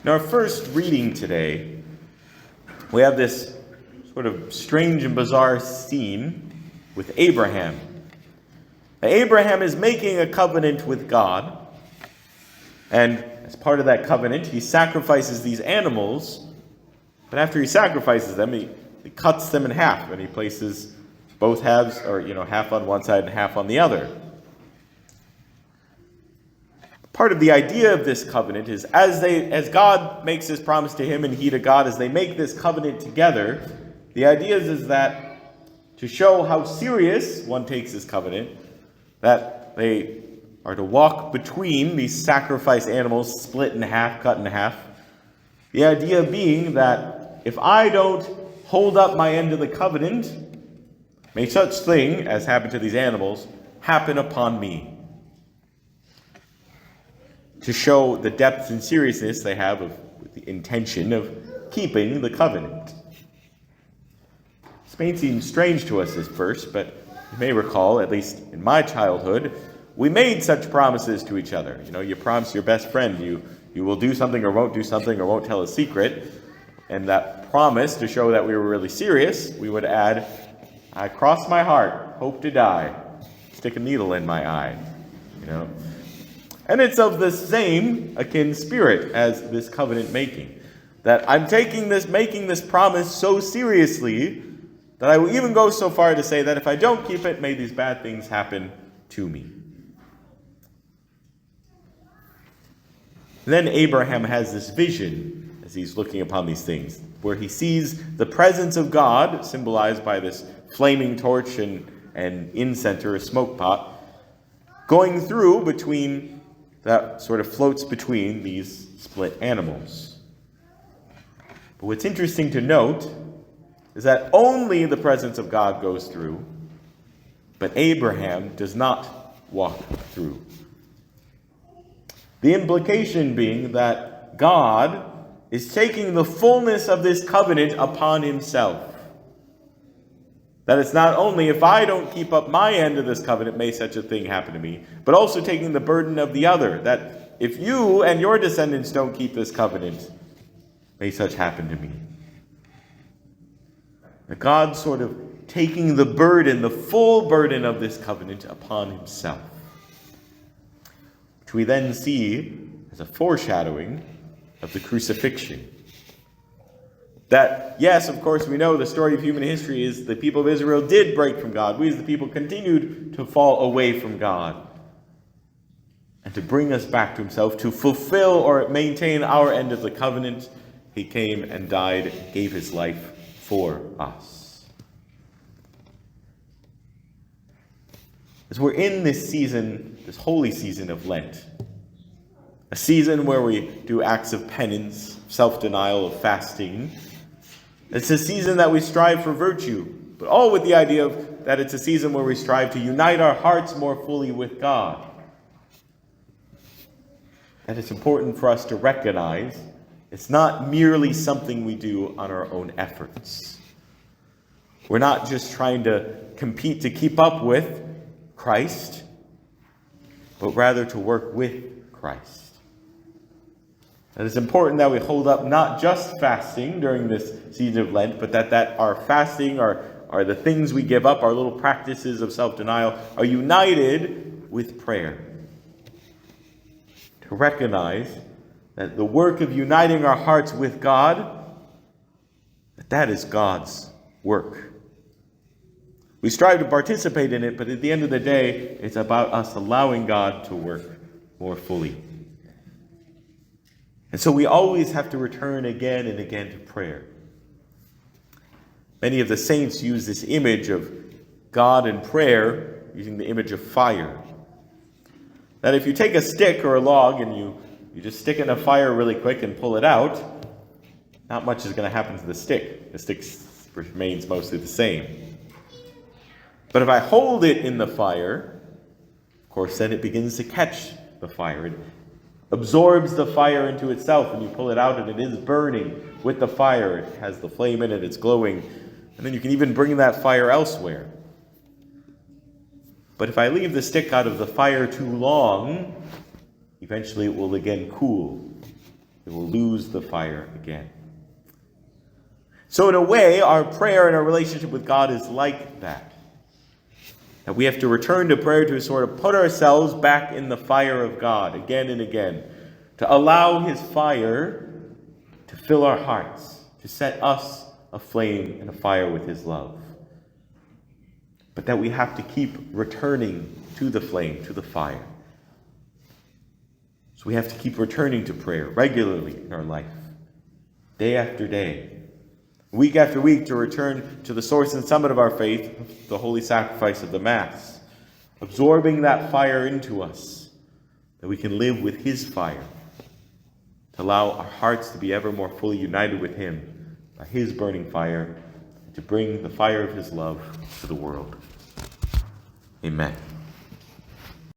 In our first reading today, we have this sort of strange and bizarre scene with Abraham. Abraham is making a covenant with God, and as part of that covenant, he sacrifices these animals, but after he sacrifices them, he cuts them in half, and he places both halves, or half on one side and half on the other. Part of the idea of this covenant is as God makes this promise to him and he to God, as they make this covenant together, the idea is that to show how serious one takes this covenant, that they are to walk between these sacrificed animals, split in half, cut in half. The idea being that if I don't hold up my end of the covenant, may such thing as happened to these animals happen upon me. To show the depth and seriousness they have with the intention of keeping the covenant. This may seem strange to us at first, but you may recall, at least in my childhood, we made such promises to each other. You promise your best friend you will do something or won't do something or won't tell a secret. And that promise, to show that we were really serious, we would add, I cross my heart, hope to die, stick a needle in my eye. And it's of the same akin spirit as this covenant making. That I'm making this promise so seriously that I will even go so far to say that if I don't keep it, may these bad things happen to me. And then Abraham has this vision as he's looking upon these things, where he sees the presence of God, symbolized by this flaming torch and incense or a smoke pot, going through between, that sort of floats between these split animals. But what's interesting to note is that only the presence of God goes through, but Abraham does not walk through. The implication being that God is taking the fullness of this covenant upon himself. That it's not only if I don't keep up my end of this covenant, may such a thing happen to me, but also taking the burden of the other. That if you and your descendants don't keep this covenant, may such happen to me. That God sort of taking the burden, the full burden of this covenant upon himself. Which we then see as a foreshadowing of the crucifixion. That, yes, of course, we know the story of human history is the people of Israel did break from God. We as the people continued to fall away from God. And to bring us back to himself, to fulfill or maintain our end of the covenant, he came and died, gave his life for us. As we're in this season, this holy season of Lent, a season where we do acts of penance, self-denial, of fasting. It's a season that we strive for virtue, but all with the idea of that it's a season where we strive to unite our hearts more fully with God. And it's important for us to recognize it's not merely something we do on our own efforts. We're not just trying to compete to keep up with Christ, but rather to work with Christ. And it's important that we hold up not just fasting during this season of Lent, but that our fasting, are the things we give up, our little practices of self-denial, are united with prayer. To recognize that the work of uniting our hearts with God, that is God's work. We strive to participate in it, but at the end of the day, it's about us allowing God to work more fully. And so we always have to return again and again to prayer. Many of the saints use this image of God and prayer using the image of fire. That if you take a stick or a log and you just stick it in a fire really quick and pull it out, not much is going to happen to the stick. The stick remains mostly the same. But if I hold it in the fire, of course, then it begins to catch the fire. It absorbs the fire into itself, and you pull it out and it is burning with the fire. It has the flame in it, it's glowing. And then you can even bring that fire elsewhere. But if I leave the stick out of the fire too long, eventually it will again cool. it will lose the fire again. So in a way, our prayer and our relationship with God is like that. That we have to return to prayer to sort of put ourselves back in the fire of God again and again. To allow his fire to fill our hearts. To set us aflame and afire with his love. But that we have to keep returning to the flame, to the fire. So we have to keep returning to prayer regularly in our life. Day after day. Week after week, to return to the source and summit of our faith, the holy sacrifice of the Mass, absorbing that fire into us, that we can live with his fire, to allow our hearts to be ever more fully united with him by his burning fire, and to bring the fire of his love to the world. Amen.